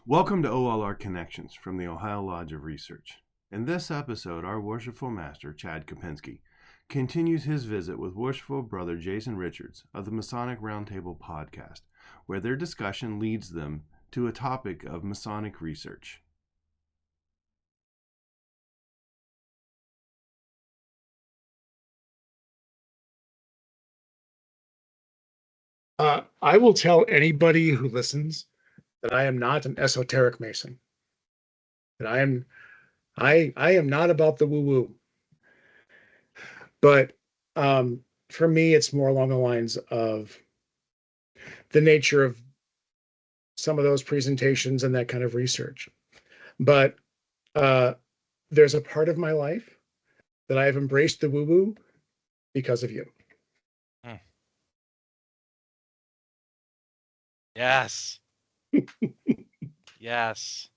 Welcome to OLR Connections from the Ohio Lodge of Research. In this episode, our worshipful master, Chad Kopenski, continues his visit with worshipful brother Jason Richards of the Masonic Round Table Podcast, where their discussion leads them to a topic of Masonic research. I will tell anybody who listens that I am not an esoteric Mason. That I am not about the woo-woo. But for me, it's more along the lines of the nature of some of those presentations and that kind of research. But there's a part of my life that I've embraced the woo-woo because of you. Yes. Yes.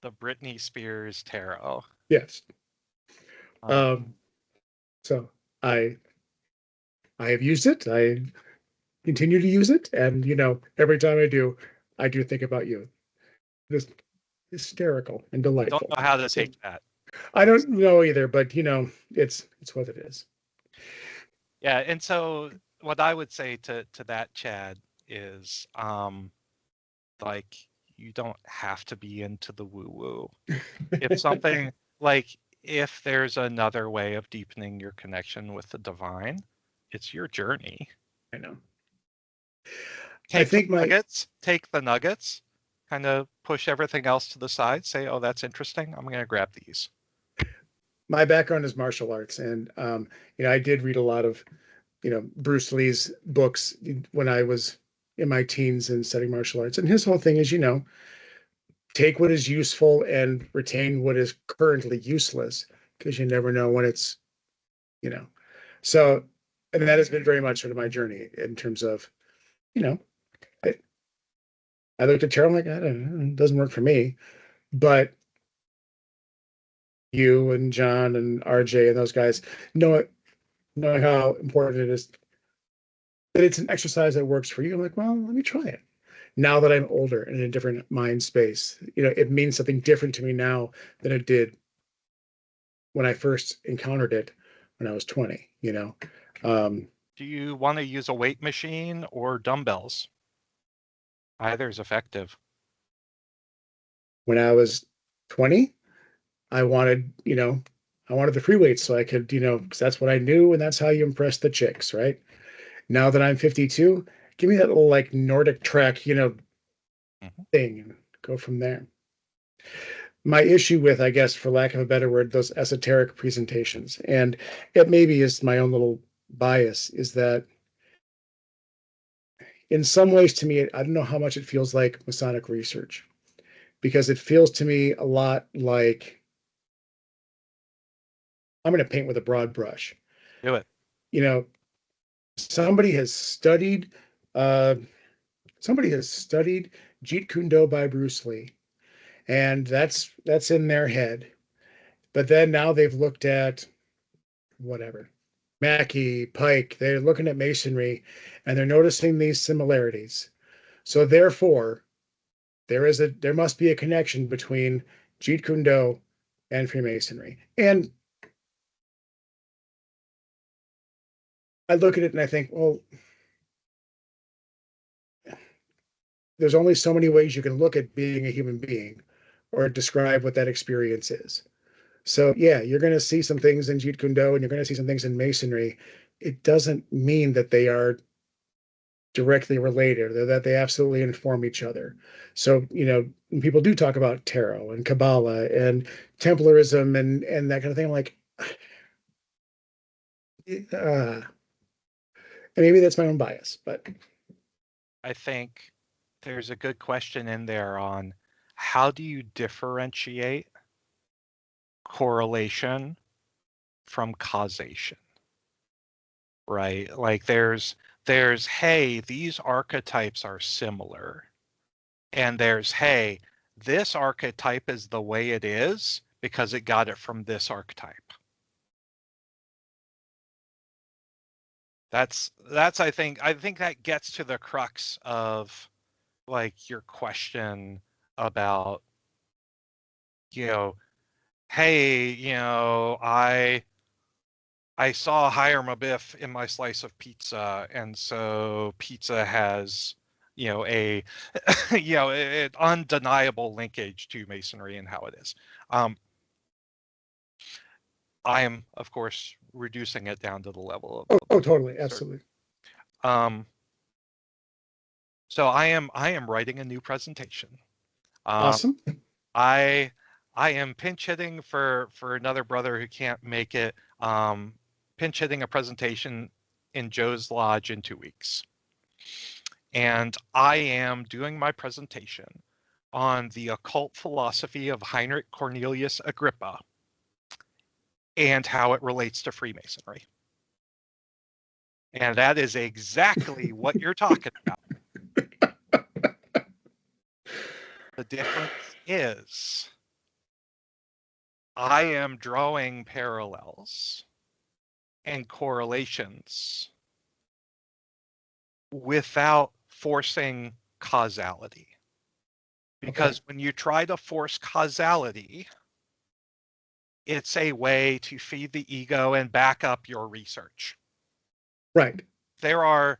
The Britney Spears tarot. Yes. So I have used it. I continue to use it, and every time I do think about you. Just hysterical and delightful. I don't know how to take that. I don't know either, but it's what it is. Yeah, and so what I would say to that, Chad, is like, you don't have to be into the woo-woo. If something if there's another way of deepening your connection with the divine, it's your journey. I know. Take the nuggets, kind of push everything else to the side, say, oh, that's interesting, I'm going to grab these. My background is martial arts, and I did read a lot of Bruce Lee's books when I was in my teens and studying martial arts. And his whole thing is, take what is useful and retain what is currently useless, because you never know when it's, So, and that has been very much sort of my journey in terms of, I looked at tarot, I'm like, I don't know, it doesn't work for me. But you and John and RJ and those guys knowing how important it is, that it's an exercise that works for you. I'm like, well, let me try it. Now that I'm older and in a different mind space, it means something different to me now than it did when I first encountered it when I was 20. Do you want to use a weight machine or dumbbells? Either is effective. When I was 20, I wanted the free weights so I could, because that's what I knew, and that's how you impress the chicks, right? Now that I'm 52, give me that little Nordic track, thing, and go from there. My issue with, I guess, for lack of a better word, those esoteric presentations, and it maybe is my own little bias, is that in some ways, to me, I don't know how much it feels like Masonic research, because it feels to me a lot like, I'm going to paint with a broad brush. Do it. Somebody has studied Jeet Kune Do by Bruce Lee, and that's in their head. But then now they've looked at whatever, Mackey, Pike, they're looking at Masonry, and they're noticing these similarities. So therefore, there must be a connection between Jeet Kune Do and Freemasonry. And I look at it and I think, well, there's only so many ways you can look at being a human being or describe what that experience is. So yeah, you're going to see some things in Jeet Kune Do and you're going to see some things in Masonry. It doesn't mean that they are directly related, or that they absolutely inform each other. So, when people do talk about tarot and Kabbalah and Templarism and that kind of thing, I'm like, and maybe that's my own bias, but I think there's a good question in there on how do you differentiate correlation from causation, right? Like there's, hey, these archetypes are similar. And there's, hey, this archetype is the way it is because it got it from this archetype. That's I think that gets to the crux of your question about, hey, I saw Hiram Abiff in my slice of pizza, and so pizza has, a, an undeniable linkage to Masonry and how it is. I am, of course, reducing it down to the level of. Oh, totally, absolutely. So I am writing a new presentation. Awesome. I am pinch hitting for another brother who can't make it. Pinch hitting a presentation in Joe's Lodge in 2 weeks. And I am doing my presentation on the occult philosophy of Heinrich Cornelius Agrippa and how it relates to Freemasonry. And that is exactly what you're talking about. The difference is I am drawing parallels and correlations without forcing causality. Because when you try to force causality, it's a way to feed the ego and back up your research. Right. There are,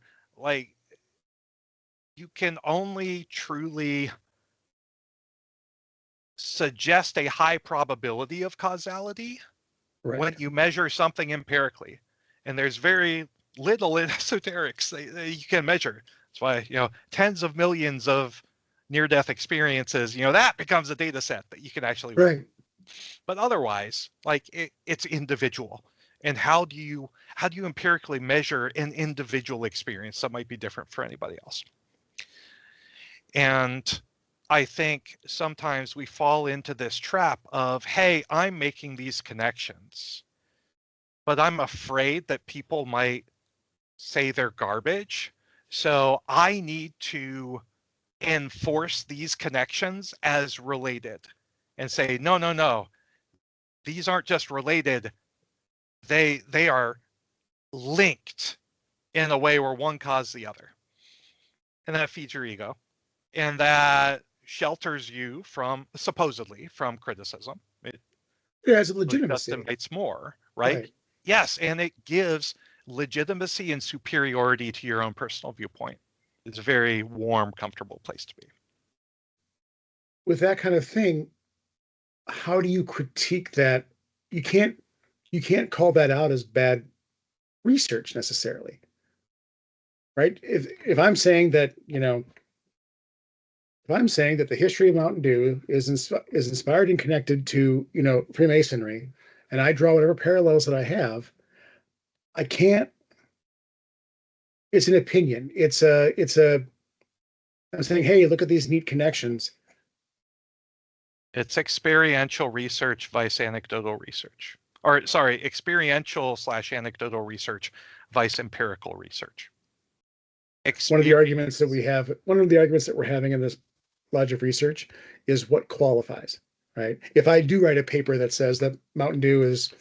you can only truly suggest a high probability of causality when you measure something empirically. And there's very little in esoterics that you can measure. That's why, tens of millions of near-death experiences, that becomes a data set that you can actually right. But otherwise, it's individual. And how do you empirically measure an individual experience that might be different for anybody else? And I think sometimes we fall into this trap of, hey, I'm making these connections, but I'm afraid that people might say they're garbage. So I need to enforce these connections as related and say, no. These aren't just related. They are linked in a way where one caused the other. And that feeds your ego. And that shelters you supposedly from criticism. It has legitimacy. Justifies more, right? Yes, and it gives legitimacy and superiority to your own personal viewpoint. It's a very warm, comfortable place to be. With that kind of thing, how do you critique that? You can't call that out as bad research necessarily, right? If I'm saying that, if I'm saying that the history of Mountain Dew is inspired and connected to, Freemasonry, and I draw whatever parallels that I have, I can't. It's an opinion. I'm saying, hey, look at these neat connections. It's experiential research vice anecdotal research. Or sorry, experiential/anecdotal research vice empirical research. One of the arguments that we're having in this Lodge of Research is what qualifies, right? If I do write a paper that says that Mountain Dew is,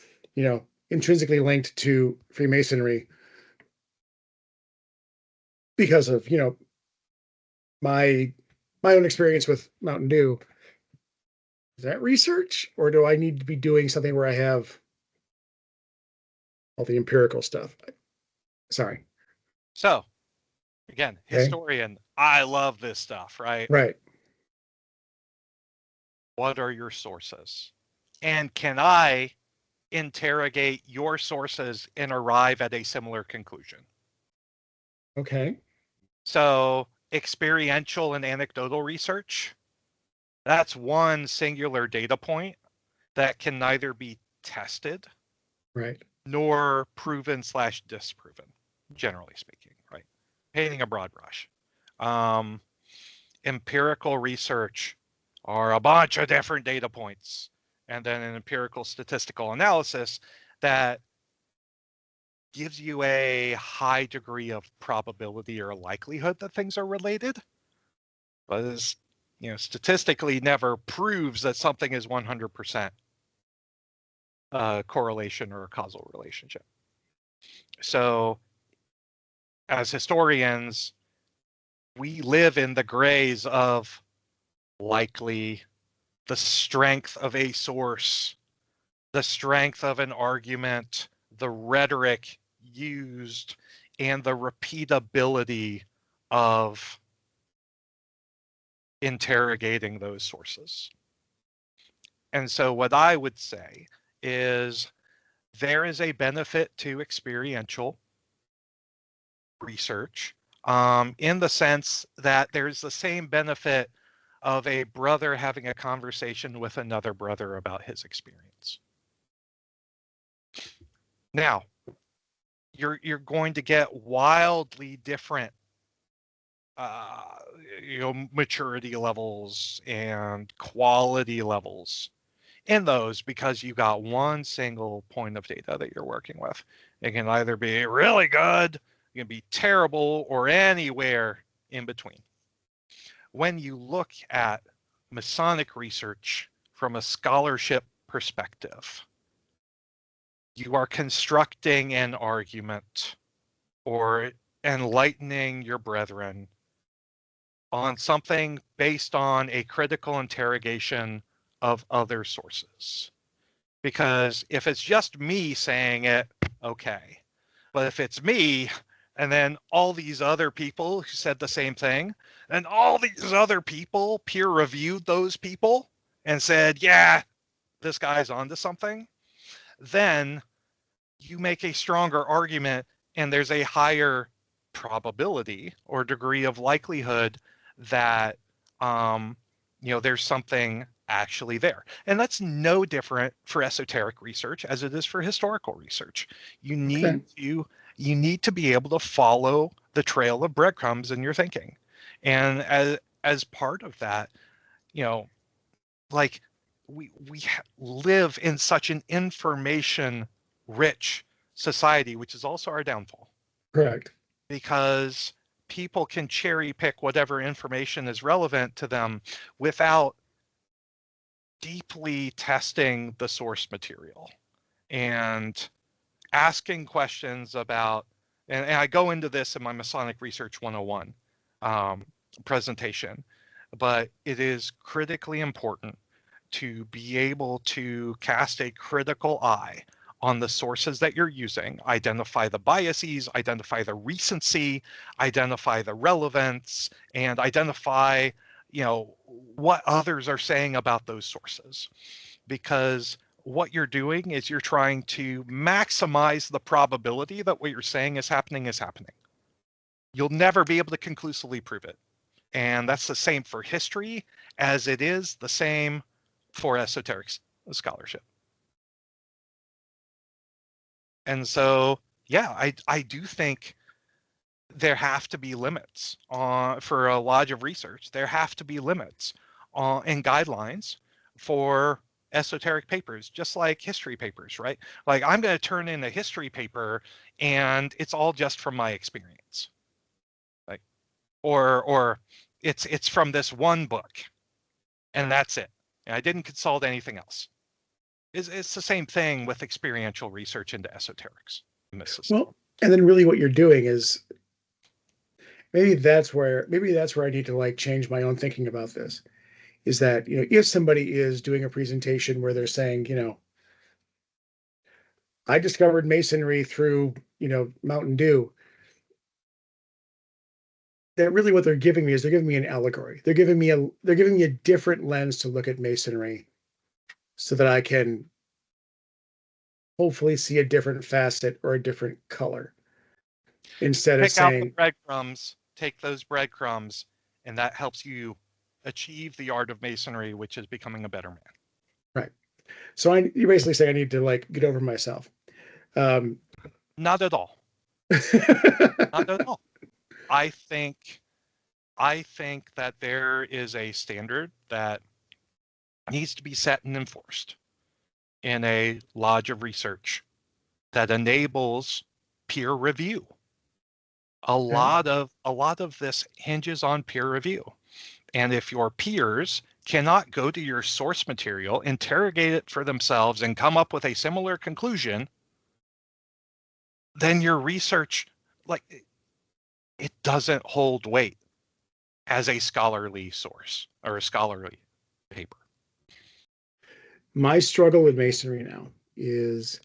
intrinsically linked to Freemasonry because of, my own experience with Mountain Dew, is that research, or do I need to be doing something where I have all the empirical stuff? Sorry. So, again, historian, I love this stuff, right? Right. What are your sources? And can I interrogate your sources and arrive at a similar conclusion? Okay. So, experiential and anecdotal research, that's one singular data point that can neither be tested nor proven/disproven, generally speaking, right? Painting a broad brush. Empirical research are a bunch of different data points, and then an empirical statistical analysis that gives you a high degree of probability or likelihood that things are related, but is, statistically never proves that something is 100% correlation or a causal relationship. So as historians, we live in the grays of likely, the strength of a source, the strength of an argument, the rhetoric used, and the repeatability of interrogating those sources. And so what I would say is there is a benefit to experiential research, in the sense that there's the same benefit of a brother having a conversation with another brother about his experience. Now, you're going to get wildly different maturity levels and quality levels in those, because you got one single point of data that you're working with. It can either be really good, it can be terrible, or anywhere in between. When you look at Masonic research from a scholarship perspective, you are constructing an argument or enlightening your brethren on something based on a critical interrogation of other sources. Because if it's just me saying it, okay. But if it's me, and then all these other people who said the same thing, and all these other people peer reviewed those people and said, yeah, this guy's onto something, then you make a stronger argument, and there's a higher probability or degree of likelihood that there's something actually there. And that's no different for esoteric research as it is for historical research. You need to be able to follow the trail of breadcrumbs in your thinking. And as part of that, like we live in such an information rich society, which is also our downfall. Correct. Because people can cherry pick whatever information is relevant to them without deeply testing the source material and asking questions about, and I go into this in my Masonic Research 101 presentation, but it is critically important to be able to cast a critical eye on the sources that you're using, identify the biases, identify the recency, identify the relevance, and identify, what others are saying about those sources. Because what you're doing is you're trying to maximize the probability that what you're saying is happening is happening. You'll never be able to conclusively prove it. And that's the same for history as it is the same for esoteric scholarship. And so, yeah, I do think there have to be limits for a lodge of research. There have to be limits and guidelines for esoteric papers, just like history papers, right? Like I'm going to turn in a history paper and it's all just from my experience. Like, or it's from this one book and that's it. And I didn't consult anything else. It's the same thing with experiential research into esoterics. Well, and then really what you're doing is maybe that's where I need to change my own thinking about this. Is that, if somebody is doing a presentation where they're saying, I discovered Masonry through, Mountain Dew, that really what they're giving me is they're giving me an allegory. They're giving me a different lens to look at Masonry so that I can hopefully see a different facet or a different color instead of saying, out the breadcrumbs, take those breadcrumbs, and that helps you achieve the art of Masonry, which is becoming a better man. Right. So you basically say I need to get over myself. Not at all. Not at all. I think that there is a standard that needs to be set and enforced in a lodge of research that enables peer review. A lot of this hinges on peer review. And if your peers cannot go to your source material, interrogate it for themselves, and come up with a similar conclusion, then your research, it doesn't hold weight. as a scholarly source or a scholarly paper. My struggle with Masonry now is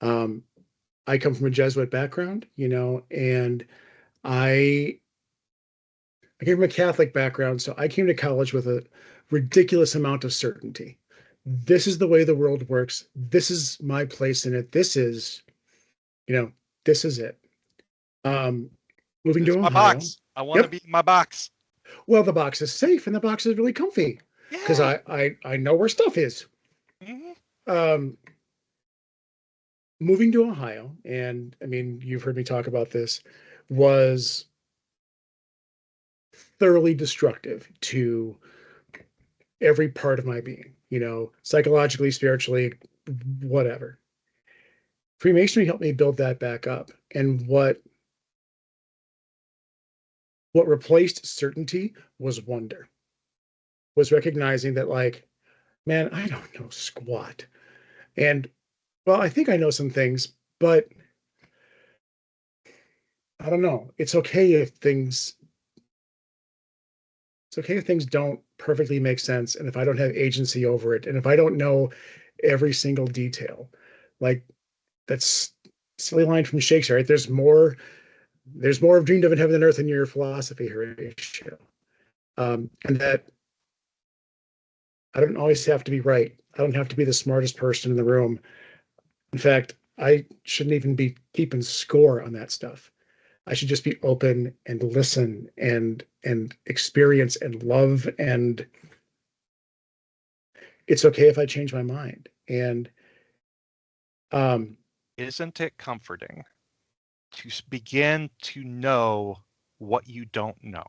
I come from a Jesuit background, and I came from a Catholic background, so I came to college with a ridiculous amount of certainty. This is the way the world works. This is my place in it. This is, this is it. Moving It's to my Ohio. box. I want to be in my box. Well, the box is safe and the box is really comfy because Yeah. I know where stuff is. Mm-hmm. Moving to Ohio, and I mean, you've heard me talk about this, was thoroughly destructive to every part of my being, psychologically, spiritually, whatever. Freemasonry helped me build that back up. And what replaced certainty was wonder, was recognizing that, like, man, I don't know squat. And well, I think I know some things, but I don't know. It's okay if things don't perfectly make sense, and if I don't have agency over it, and if I don't know every single detail. Like, that's silly line from Shakespeare, right? There's more of dreamed of in heaven and earth in your philosophy, Horatio. And that I don't always have to be right. I don't have to be the smartest person in the room. In fact, I shouldn't even be keeping score on that stuff. I should just be open and listen and experience and love, and it's okay if I change my mind. And Isn't it comforting to begin to know what you don't know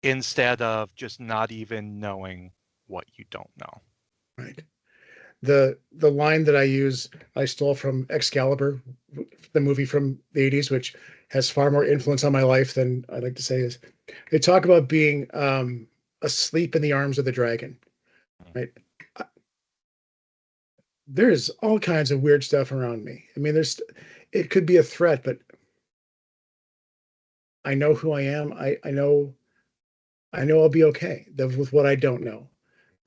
instead of just not even knowing what you don't know? right. The line that I use, I stole from Excalibur, the movie from the 80s, which has far more influence on my life than I like to say, is they talk about being asleep in the arms of the dragon, right? There's all kinds of weird stuff around me. I mean, it could be a threat, but I know who I am. I know I'll be okay with what I don't know.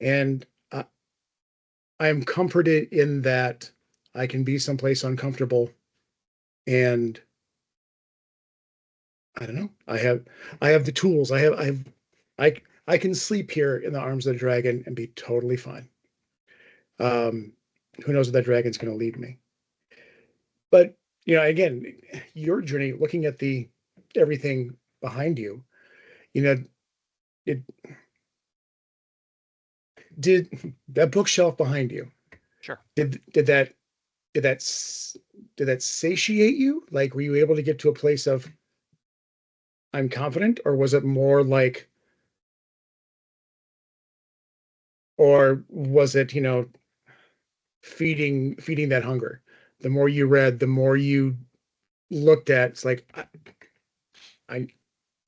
And I'm comforted in that I can be someplace uncomfortable, and I don't know. I have the tools. I can sleep here in the arms of the dragon and be totally fine. Um, who knows where that dragon's going to lead me? But again, your journey, looking at the everything behind you, it did that bookshelf behind you. Sure. Did that did that did that satiate you? Like, were you able to get to a place of I'm confident, or was it more like, or was it feeding that hunger? The more you read, the more you looked at, it's like I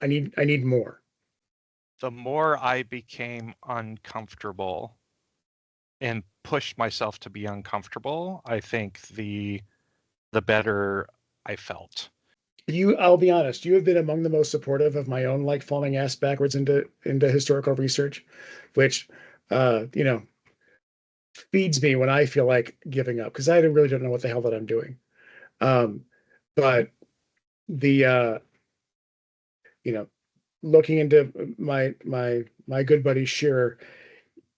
I need more. The more I became uncomfortable and pushed myself to be uncomfortable, I think the better I felt. I'll be honest, you have been among the most supportive of my own, like, falling ass backwards into historical research, which feeds me when I feel like giving up, because I really don't know what the hell that I'm doing. But the looking into my good buddy Shearer,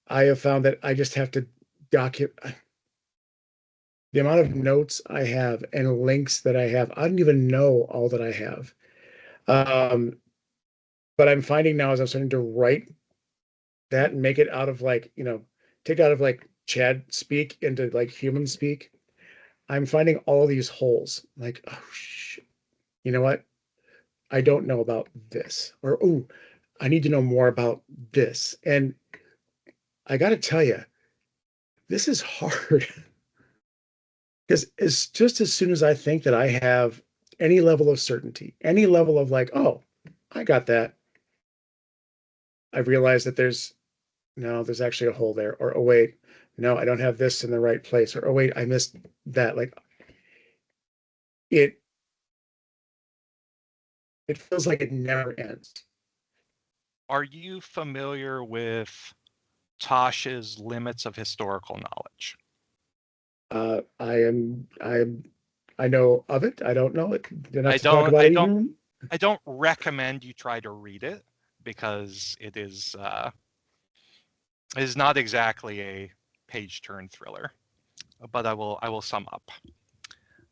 I have found that I just have to document the amount of notes I have and links that I have. I don't even know all that I have. But I'm finding now, as I'm starting to write that and make it out of, like, take it out of, like, Chad speak into, like, human speak, I'm finding all these holes. Like, oh shit, you know what? I don't know about this, or oh, I need to know more about this. And I got to tell you, this is hard because it's just as soon as I think that I have any level of certainty, any level of, like, oh, I got that, I realize that there's actually a hole there, or oh wait, no, I don't have this in the right place, or oh wait, I missed that. Like, it feels like it never ends. are you familiar with Tosh's limits of historical knowledge? I know of it. I don't know it enough to talk about it even. I don't recommend you try to read it because it is not exactly a page turn thriller. But I will sum up.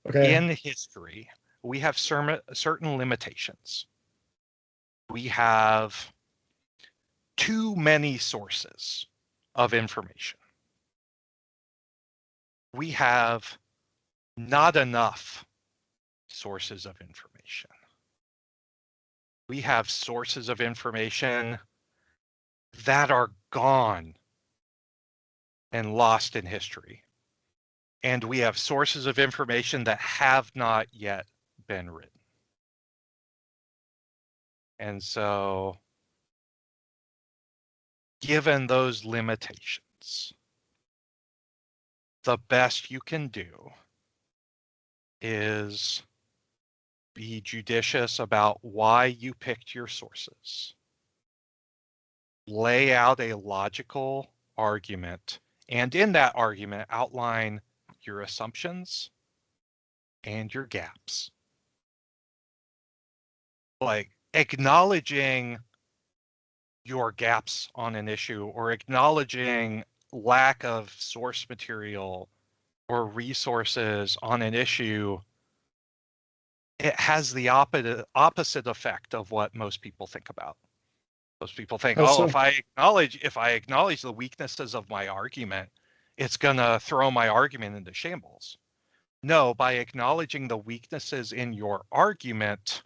Okay. In history, we have certain limitations. We have too many sources of information. We have not enough sources of information. We have sources of information that are gone and lost in history. And we have sources of information that have not yet been written. And so, given those limitations, the best you can do is be judicious about why you picked your sources. Lay out a logical argument, and in that argument, outline your assumptions and your gaps. Like acknowledging your gaps on an issue or acknowledging lack of source material or resources on an issue, it has the opposite effect of what most people think about. Most people think, So? if I acknowledge the weaknesses of my argument, it's gonna throw my argument into shambles. No, by acknowledging the weaknesses in your argument,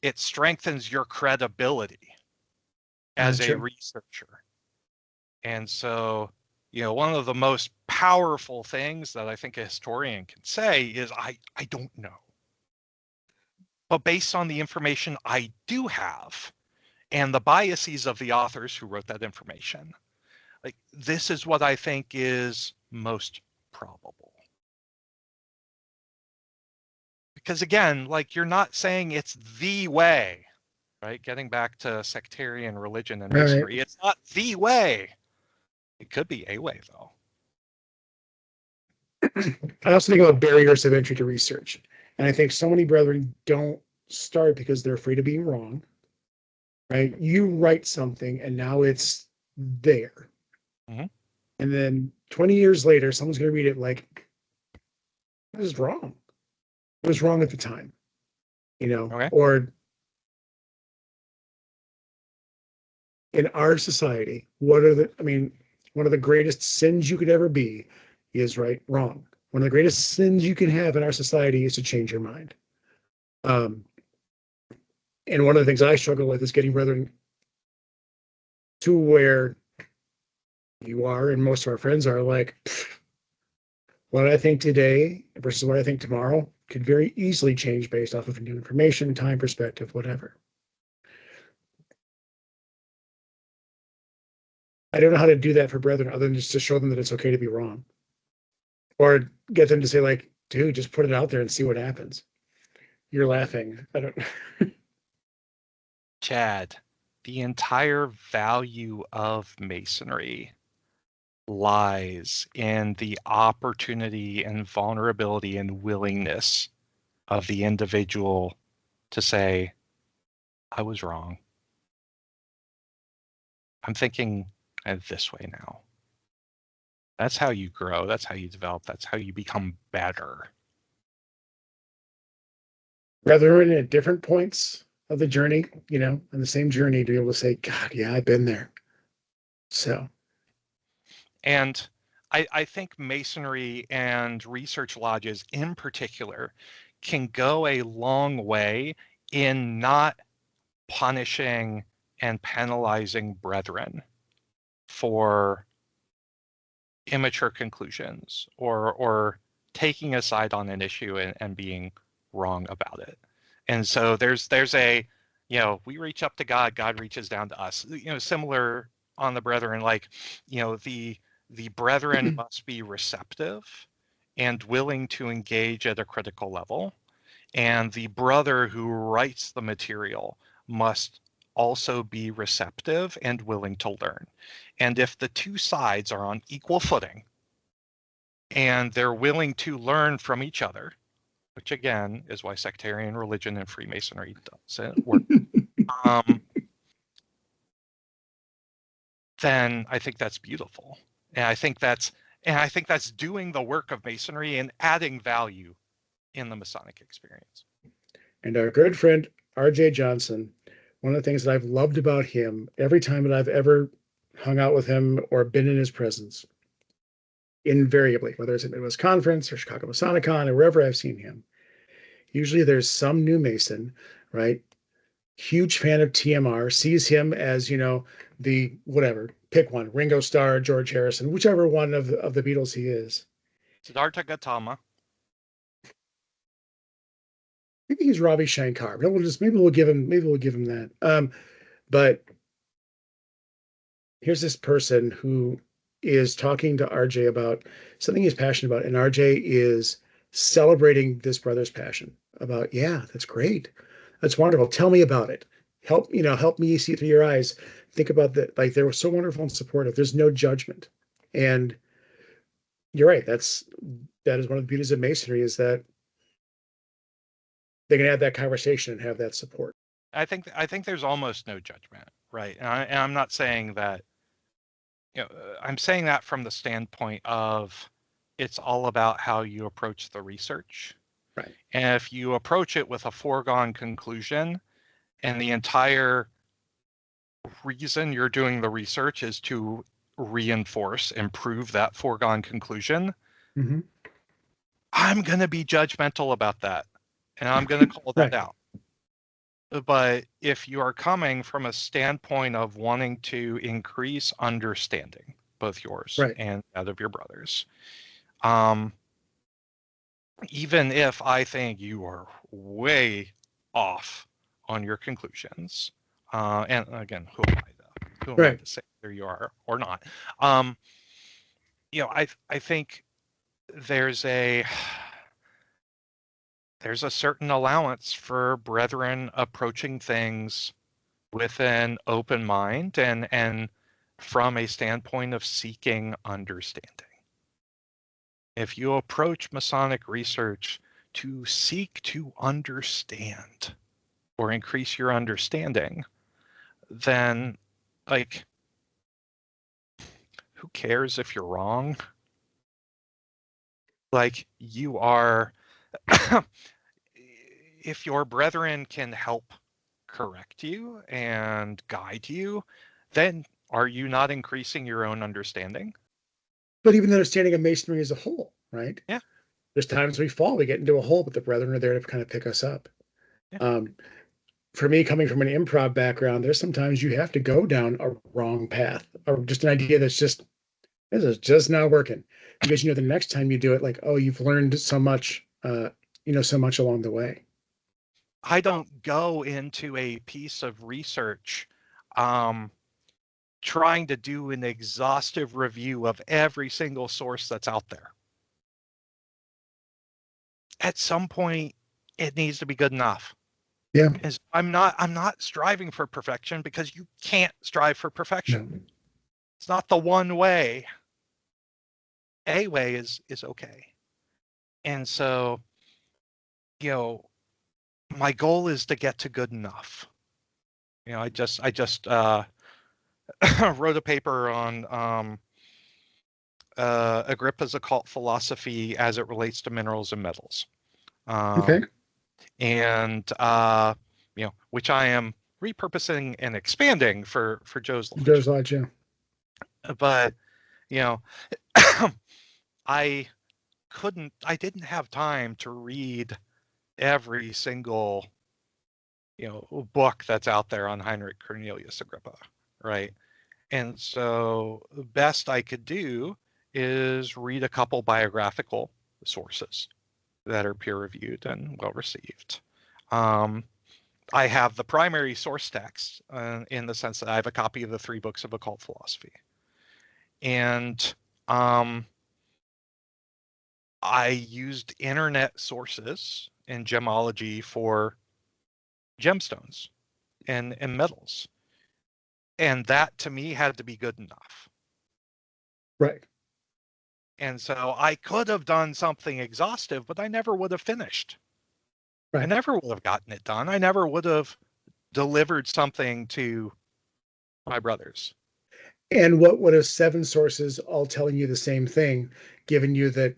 it strengthens your credibility as a researcher. And so, one of the most powerful things that I think a historian can say is, I don't know. But based on the information I do have and the biases of the authors who wrote that information, like this is what I think is most probable. Because again, like you're not saying it's the way, right? Getting back to sectarian religion and Masonry, It's not the way. It could be a way, though. I also think about barriers of entry to research. And I think so many brethren don't start because they're afraid of being wrong, right? You write something and now it's there. Mm-hmm. And then 20 years later, someone's going to read it like, this is wrong. It was wrong at the time, Okay. Or in our society, one of the greatest sins you could ever be is wrong. One of the greatest sins you can have in our society is to change your mind. And one of the things I struggle with is getting brethren to where you are and most of our friends are like, what I think today versus what I think tomorrow could very easily change based off of new information, time, perspective, whatever. I don't know how to do that for brethren other than just to show them that it's okay to be wrong. Or get them to say like, dude, just put it out there and see what happens. You're laughing. I don't. Chad, the entire value of Masonry lies in the opportunity and vulnerability and willingness of the individual to say, I was wrong. I'm thinking this way now. That's how you grow. That's how you develop. That's how you become better. Rather than at different points of the journey, on the same journey, to be able to say, God, yeah, I've been there. So. And I think Masonry and research lodges in particular can go a long way in not punishing and penalizing brethren for immature conclusions or taking a side on an issue and being wrong about it. And so there's a, we reach up to God, God reaches down to us, similar on the brethren, like, the brethren must be receptive and willing to engage at a critical level. And the brother who writes the material must also be receptive and willing to learn. And if the two sides are on equal footing and they're willing to learn from each other, which again is why sectarian religion and Freemasonry doesn't work, then I think that's beautiful. And I think that's doing the work of Masonry and adding value in the Masonic experience. And our good friend R.J. Johnson, one of the things that I've loved about him every time that I've ever hung out with him or been in his presence, invariably, whether it's at Midwest Conference or Chicago Masonicon or wherever I've seen him, usually there's some new Mason, right? Huge fan of TMR, sees him as, the whatever, pick one, Ringo Starr, George Harrison, whichever one of the Beatles he is. Siddhartha Gautama. Maybe he's Ravi Shankar. Maybe we'll give him that. But here's this person who is talking to RJ about something he's passionate about, and RJ is celebrating this brother's passion about, yeah, that's great. That's wonderful. Tell me about it. Help me see through your eyes. Think about that. Like, they were so wonderful and supportive. There's no judgment. And you're right. That is one of the beauties of Masonry, is that they can have that conversation and have that support. I think there's almost no judgment, right? And I'm not saying that, I'm saying that from the standpoint of it's all about how you approach the research. Right. And if you approach it with a foregone conclusion, and the entire reason you're doing the research is to reinforce and prove that foregone conclusion, mm-hmm. I'm going to be judgmental about that. And I'm going to call that out. But if you are coming from a standpoint of wanting to increase understanding, both yours and that of your brothers, even if I think you are way off on your conclusions, and again, who am I to say whether you are or not? I think there's a certain allowance for brethren approaching things with an open mind and from a standpoint of seeking understanding. If you approach Masonic research to seek to understand or increase your understanding, then, like, who cares if you're wrong? Like, you are, if your brethren can help correct you and guide you, then are you not increasing your own understanding? But even the understanding of Masonry as a whole, right? Yeah. There's times we fall, we get into a hole, but the brethren are there to kind of pick us up. Yeah. For me, coming from an improv background, there's sometimes you have to go down a wrong path, or just an idea that's this is just not working, because the next time you do it, like, oh, you've learned so much, so much along the way. I don't go into a piece of research trying to do an exhaustive review of every single source that's out there. At some point, it needs to be good enough. Yeah. Because I'm not striving for perfection, because you can't strive for perfection. No. It's not the one way. A way is okay. And so, my goal is to get to good enough. I just wrote a paper on Agrippa's occult philosophy as it relates to minerals and metals. Okay. And which I am repurposing and expanding for Joe's Lodge. Joe's Lodge, yeah. But I didn't have time to read every single book that's out there on Heinrich Cornelius Agrippa, right? And so the best I could do is read a couple biographical sources that are peer-reviewed and well-received. I have the primary source text in the sense that I have a copy of the 3 books of occult philosophy. And I used internet sources in gemology for gemstones. and medals. And that to me had to be good enough. Right. And so I could have done something exhaustive, but I never would have finished. I Right. never would have gotten it done. I never would have delivered something to my brothers. And what would have 7 sources all telling you the same thing, given you that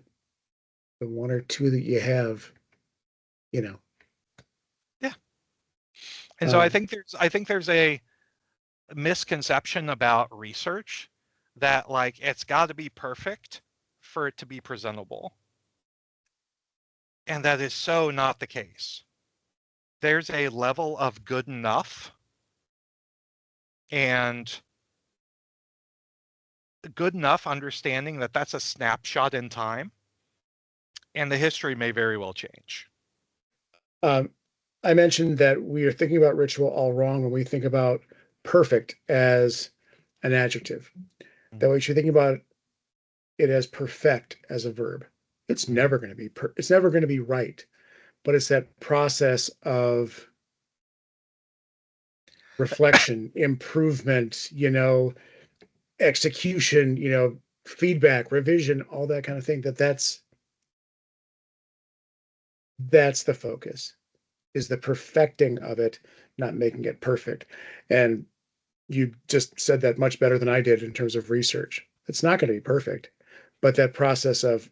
the 1 or 2 that you have, you know. Yeah. And so I Um, think there's a misconception about research that like it's got to be perfect for it to be presentable. And that is so not the case. There's a level of good enough and good enough understanding that that's a snapshot in time, and the history may very well change. I mentioned that we are thinking about ritual all wrong when we think about perfect as an adjective. That we should think about it as perfect as a verb. It's never going to be it's never going to be right, but it's that process of reflection, improvement, execution, feedback, revision, all that kind of thing. That's the focus, is the perfecting of it, not making it perfect. And you just said that much better than I did in terms of research. It's not going to be perfect, but that process of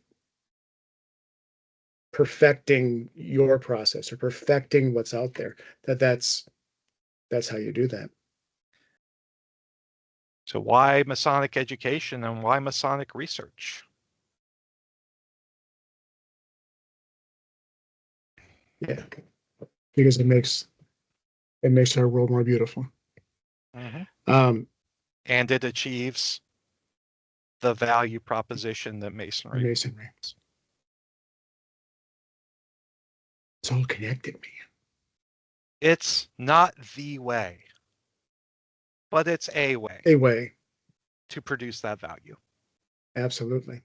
perfecting your process or perfecting what's out there, that's how you do that. So why Masonic education and why Masonic research? Yeah, because it makes our world more beautiful. And it achieves the value proposition that Masonry. It's all connected, man. It's not the way, but it's a way A way to produce that value. Absolutely.